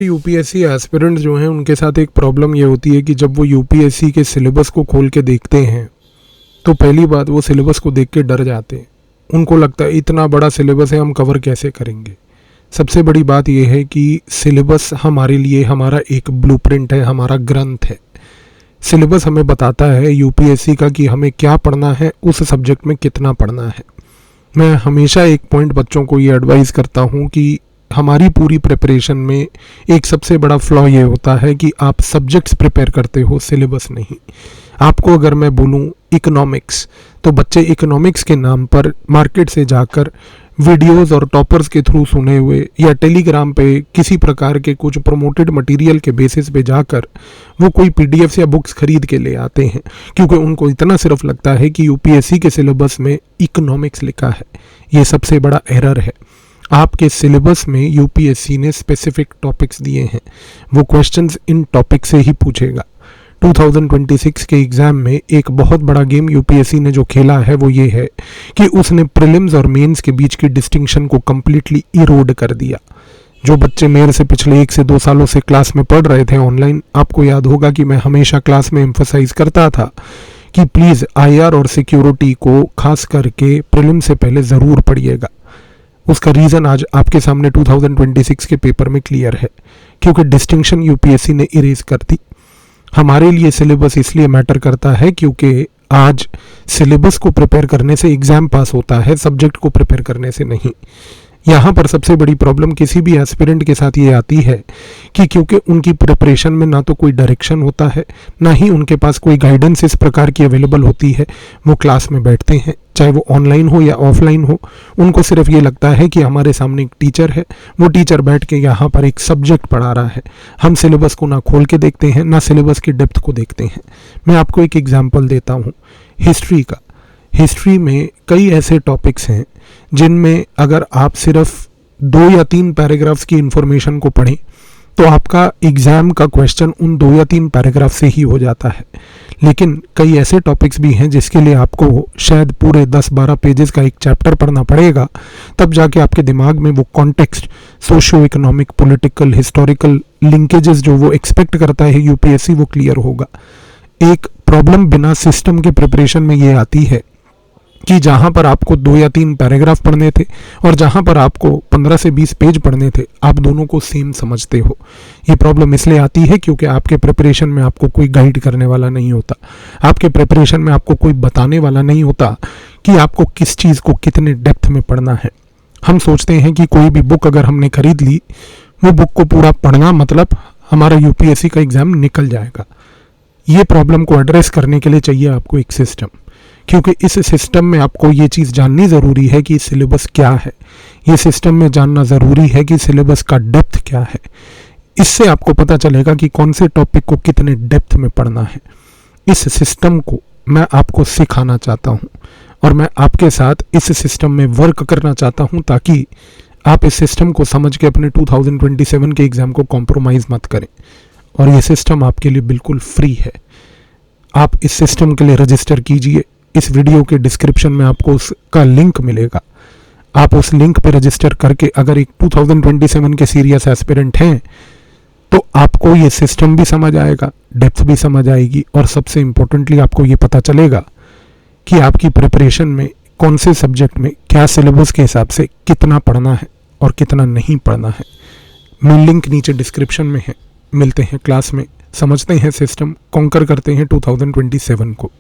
UPSC aspirant जो हैं उनके साथ एक प्रॉब्लम ये होती है कि जब वो यूपीएससी के सिलेबस को खोल के देखते हैं तो पहली बात वो सिलेबस को देख के डर जाते हैं। उनको लगता है इतना बड़ा सिलेबस है, हम कवर कैसे करेंगे। सबसे बड़ी बात यह है कि सिलेबस हमारे लिए हमारा एक ब्लूप्रिंट है, हमारा ग्रंथ है। सिलेबस हमें बताता है यूपीएससी का कि हमें क्या पढ़ना है, उस सब्जेक्ट में कितना पढ़ना है। मैं हमेशा एक पॉइंट बच्चों को ये एडवाइस करता हूँ कि हमारी पूरी प्रिपरेशन में एक सबसे बड़ा फ्लॉ ये होता है कि आप सब्जेक्ट्स प्रिपेयर करते हो, सिलेबस नहीं। आपको अगर मैं बोलूँ इकोनॉमिक्स, तो बच्चे इकोनॉमिक्स के नाम पर मार्केट से जाकर वीडियोस और टॉपर्स के थ्रू सुने हुए या टेलीग्राम पे किसी प्रकार के कुछ प्रोमोटेड मटेरियल के बेसिस पे जाकर वो कोई पीडीएफ्स या बुक्स खरीद के ले आते हैं, क्योंकि उनको इतना सिर्फ लगता है कि यूपीएससी के सिलेबस में इकोनॉमिक्स लिखा है। ये सबसे बड़ा एरर है। आपके सिलेबस में यूपीएससी ने स्पेसिफिक टॉपिक्स दिए हैं, वो क्वेश्चंस इन टॉपिक से ही पूछेगा। 2026 के एग्ज़ाम में एक बहुत बड़ा गेम यूपीएससी ने जो खेला है वो ये है कि उसने प्रीलिम्स और मेंस के बीच की डिस्टिंक्शन को कम्प्लीटली इरोड कर दिया। जो बच्चे मेरे से पिछले 1 से 2 सालों से क्लास में पढ़ रहे थे ऑनलाइन, आपको याद होगा कि मैं हमेशा क्लास में एम्फसाइज करता था कि प्लीज़ आईआर और सिक्योरिटी को खास करके प्रीलिम से पहले ज़रूर पढ़िएगा। उसका रीज़न आज आपके सामने 2026 के पेपर में क्लियर है, क्योंकि डिस्टिंक्शन यूपीएससी ने इरेज कर दी। हमारे लिए सिलेबस इसलिए मैटर करता है क्योंकि आज सिलेबस को प्रिपेयर करने से एग्ज़ाम पास होता है, सब्जेक्ट को प्रिपेयर करने से नहीं। यहाँ पर सबसे बड़ी प्रॉब्लम किसी भी एस्पिरेंट के साथ ये आती है कि क्योंकि उनकी प्रिपरेशन में ना तो कोई डायरेक्शन होता है, ना ही उनके पास कोई गाइडेंस इस प्रकार की अवेलेबल होती है। वो क्लास में बैठते हैं, चाहे वो ऑनलाइन हो या ऑफलाइन हो, उनको सिर्फ ये लगता है कि हमारे सामने एक टीचर है, वो टीचर बैठ के यहाँ पर एक सब्जेक्ट पढ़ा रहा है। हम सिलेबस को ना खोल के देखते हैं, ना सिलेबस की डेप्थ को देखते हैं। मैं आपको एक एग्जाम्पल देता हूँ हिस्ट्री का। हिस्ट्री में कई ऐसे टॉपिक्स हैं जिनमें अगर आप सिर्फ 2 या 3 पैराग्राफ्स की इंफॉर्मेशन को पढ़ें तो आपका एग्ज़ाम का क्वेश्चन उन 2 या 3 पैराग्राफ से ही हो जाता है। लेकिन कई ऐसे टॉपिक्स भी हैं जिसके लिए आपको शायद पूरे 10-12 पेजेस का एक चैप्टर पढ़ना पड़ेगा, तब जाके आपके दिमाग में वो context, socio economic, political, historical linkages जो वो एक्सपेक्ट करता है यूपीएससी, वो क्लियर होगा। एक प्रॉब्लम बिना सिस्टम के प्रिपरेशन में ये आती है कि जहाँ पर आपको 2 या 3 पैराग्राफ पढ़ने थे और जहाँ पर आपको 15 से 20 पेज पढ़ने थे, आप दोनों को सेम समझते हो। ये प्रॉब्लम इसलिए आती है क्योंकि आपके प्रिपरेशन में आपको कोई गाइड करने वाला नहीं होता, आपके प्रिपरेशन में आपको कोई बताने वाला नहीं होता कि आपको किस चीज़ को कितने डेप्थ में पढ़ना है। हम सोचते हैं कि कोई भी बुक अगर हमने खरीद ली, वो बुक को पूरा पढ़ना मतलब हमारा यूपीएससी का एग्ज़ाम निकल जाएगा। ये प्रॉब्लम को एड्रेस करने के लिए चाहिए आपको एक सिस्टम, क्योंकि इस सिस्टम में आपको ये चीज़ जाननी ज़रूरी है कि सिलेबस क्या है। ये सिस्टम में जानना ज़रूरी है कि सिलेबस का डेप्थ क्या है। इससे आपको पता चलेगा कि कौन से टॉपिक को कितने डेप्थ में पढ़ना है। इस सिस्टम को मैं आपको सिखाना चाहता हूँ और मैं आपके साथ इस सिस्टम में वर्क करना चाहता हूँ, ताकि आप इस सिस्टम को समझ के अपने 2027 के एग्ज़ाम को कॉम्प्रोमाइज़ मत करें। और ये सिस्टम आपके लिए बिल्कुल फ्री है। आप इस सिस्टम के लिए रजिस्टर कीजिए। इस वीडियो के डिस्क्रिप्शन में आपको उसका लिंक मिलेगा। आप उस लिंक पर रजिस्टर करके अगर एक 2027 के सीरियस एस्पिरेंट हैं तो आपको ये सिस्टम भी समझ आएगा, डेप्थ भी समझ आएगी, और सबसे इम्पोर्टेंटली आपको ये पता चलेगा कि आपकी प्रिपरेशन में कौन से सब्जेक्ट में क्या सिलेबस के हिसाब से कितना पढ़ना है और कितना नहीं पढ़ना है। मेन लिंक नीचे डिस्क्रिप्शन में है। मिलते हैं क्लास में, समझते हैं सिस्टम, कॉन्कर करते हैं 2027 को।